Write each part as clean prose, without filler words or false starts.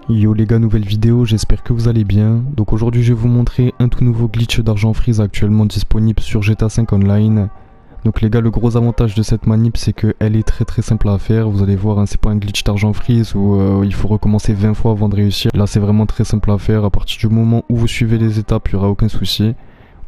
Yo les gars, nouvelle vidéo, j'espère que vous allez bien. Donc aujourd'hui je vais vous montrer un tout nouveau glitch d'argent freeze actuellement disponible sur GTA 5 Online. Donc les gars, le gros avantage de cette manip c'est qu'elle est très simple à faire. Vous allez voir, hein, c'est pas un glitch d'argent freeze où il faut recommencer 20 fois avant de réussir. Là c'est vraiment très simple à faire. À partir du moment où vous suivez les étapes, il n'y aura aucun souci.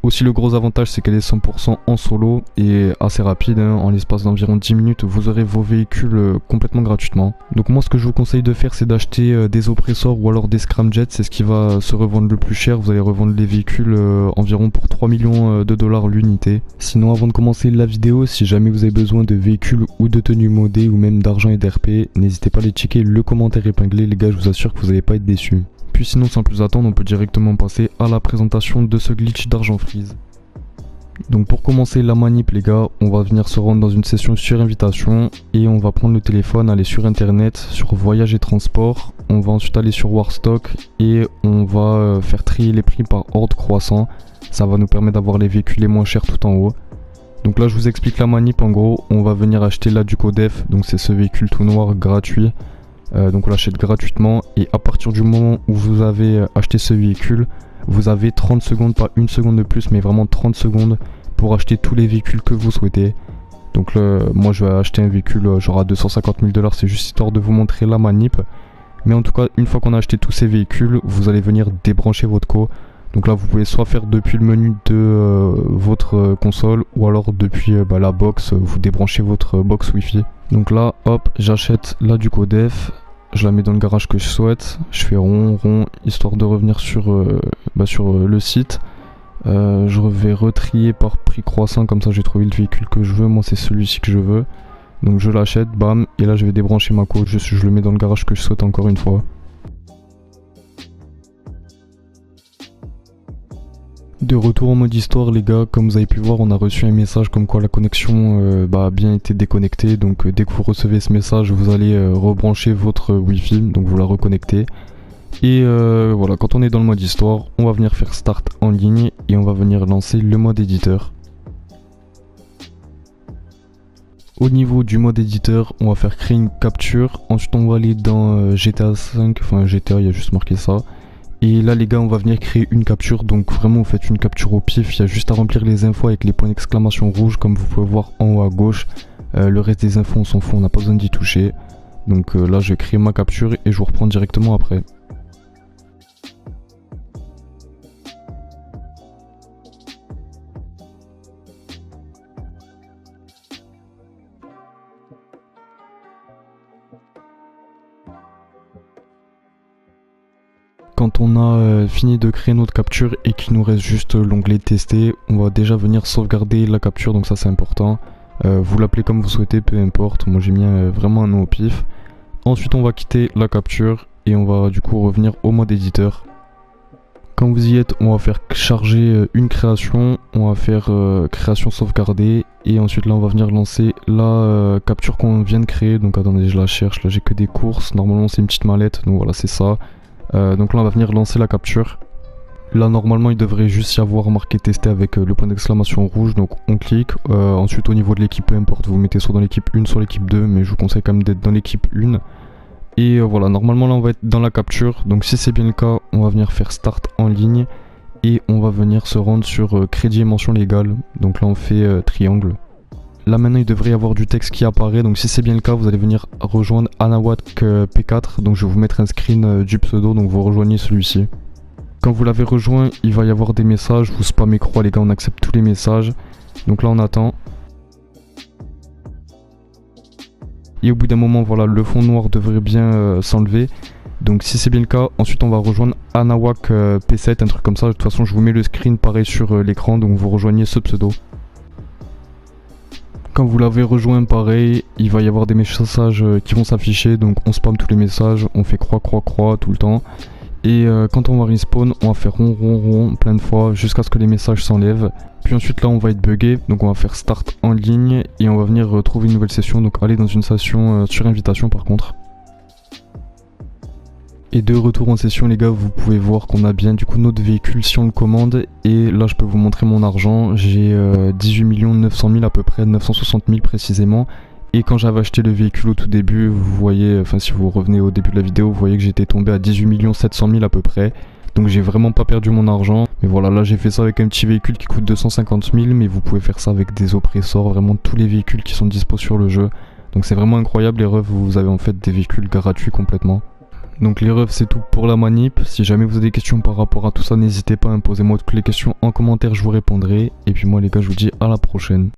Aussi le gros avantage c'est qu'elle est 100% en solo et assez rapide, hein. En l'espace d'environ 10 minutes vous aurez vos véhicules complètement gratuitement. Donc moi ce que je vous conseille de faire c'est d'acheter des oppressors ou alors des scramjets, c'est ce qui va se revendre le plus cher. Vous allez revendre les véhicules environ pour 3 millions de dollars l'unité. Sinon avant de commencer la vidéo, si jamais vous avez besoin de véhicules ou de tenues modées ou même d'argent et d'RP, n'hésitez pas à aller checker le commentaire épinglé les gars, je vous assure que vous n'allez pas être déçus. Puis sinon sans plus attendre on peut directement passer à la présentation de ce glitch d'argent freeze. Donc pour commencer la manip les gars, on va venir se rendre dans une session sur invitation et on va prendre le téléphone, aller sur internet, sur voyage et transport. On va ensuite aller sur Warstock et on va faire trier les prix par ordre croissant. Ça va nous permettre d'avoir les véhicules les moins chers tout en haut. Donc là je vous explique la manip. En gros on va venir acheter la Ducodef, donc c'est ce véhicule tout noir gratuit. Donc on l'achète gratuitement et à partir du moment où vous avez acheté ce véhicule, vous avez 30 secondes, pas une seconde de plus mais vraiment 30 secondes pour acheter tous les véhicules que vous souhaitez. Donc moi je vais acheter un véhicule genre à 250 000 $, c'est juste histoire de vous montrer la manip. Mais en tout cas une fois qu'on a acheté tous ces véhicules, vous allez venir débrancher votre co. Donc là vous pouvez soit faire depuis le menu de votre console ou alors depuis la box, vous débranchez votre box wifi. Donc là hop, j'achète la Ducodef, je la mets dans le garage que je souhaite, je fais rond histoire de revenir sur le site. Je vais retrier par prix croissant, comme ça j'ai trouvé le véhicule que je veux, moi c'est celui-ci que je veux. Donc je l'achète, bam, et là je vais débrancher ma co, je le mets dans le garage que je souhaite encore une fois. De retour en mode histoire les gars, comme vous avez pu voir on a reçu un message comme quoi la connexion a bien été déconnectée. Donc dès que vous recevez ce message vous allez rebrancher votre wifi, donc vous la reconnectez. Et voilà, quand on est dans le mode histoire on va venir faire start en ligne et on va venir lancer le mode éditeur. Au niveau du mode éditeur on va faire créer une capture, ensuite on va aller dans GTA 5, enfin GTA il y a juste marqué ça. Et là les gars on va venir créer une capture, donc vraiment vous faites une capture au pif, il y a juste à remplir les infos avec les points d'exclamation rouges comme vous pouvez voir en haut à gauche. Le reste des infos on s'en fout, on n'a pas besoin d'y toucher. Donc là je vais créer ma capture et je vous reprends directement après. Quand on a fini de créer notre capture et qu'il nous reste juste l'onglet tester, on va déjà venir sauvegarder la capture, donc ça c'est important. Vous l'appelez comme vous souhaitez, peu importe, moi j'ai mis vraiment un nom au pif. Ensuite on va quitter la capture et on va du coup revenir au mode éditeur. Quand vous y êtes, on va faire charger une création, on va faire création sauvegardée et ensuite là on va venir lancer la capture qu'on vient de créer. Donc attendez, je la cherche, là j'ai que des courses, normalement c'est une petite mallette, donc voilà c'est ça. Donc là on va venir lancer la capture. Là normalement il devrait juste y avoir marqué tester avec le point d'exclamation rouge, donc on clique. Ensuite au niveau de l'équipe, peu importe, vous mettez soit dans l'équipe 1 soit l'équipe 2, mais je vous conseille quand même d'être dans l'équipe 1. Et voilà, normalement là on va être dans la capture, donc si c'est bien le cas on va venir faire start en ligne et on va venir se rendre sur crédit et mention légale. Donc là on fait triangle. Là maintenant il devrait y avoir du texte qui apparaît, donc si c'est bien le cas vous allez venir rejoindre Anawak P4, donc je vais vous mettre un screen du pseudo, donc vous rejoignez celui-ci. Quand vous l'avez rejoint il va y avoir des messages, vous spammez croix les gars, on accepte tous les messages. Donc là on attend. Et au bout d'un moment voilà, le fond noir devrait bien s'enlever. Donc si c'est bien le cas, ensuite on va rejoindre Anawak P7, un truc comme ça. De toute façon je vous mets le screen pareil sur l'écran, donc vous rejoignez ce pseudo. Quand vous l'avez rejoint pareil, il va y avoir des messages qui vont s'afficher, donc on spamme tous les messages, on fait croix tout le temps. Et quand on va respawn, on va faire rond plein de fois jusqu'à ce que les messages s'enlèvent. Puis ensuite là on va être bugué, donc on va faire start en ligne et on va venir retrouver une nouvelle session, donc aller dans une session sur invitation par contre. Et de retour en session les gars, vous pouvez voir qu'on a bien du coup notre véhicule si on le commande. Et là je peux vous montrer mon argent, j'ai 18 900 000 à peu près, 960 000 précisément. Et quand j'avais acheté le véhicule au tout début, vous voyez, enfin si vous revenez au début de la vidéo, vous voyez que j'étais tombé à 18 700 000 à peu près. Donc j'ai vraiment pas perdu mon argent. Mais voilà, là j'ai fait ça avec un petit véhicule qui coûte 250 000, mais vous pouvez faire ça avec des oppressors, vraiment tous les véhicules qui sont dispo sur le jeu. Donc c'est vraiment incroyable les refs, vous avez en fait des véhicules gratuits complètement. Donc les refs c'est tout pour la manip. Si jamais vous avez des questions par rapport à tout ça, n'hésitez pas à me poser moi toutes les questions en commentaire, je vous répondrai. Et puis moi les gars, je vous dis à la prochaine.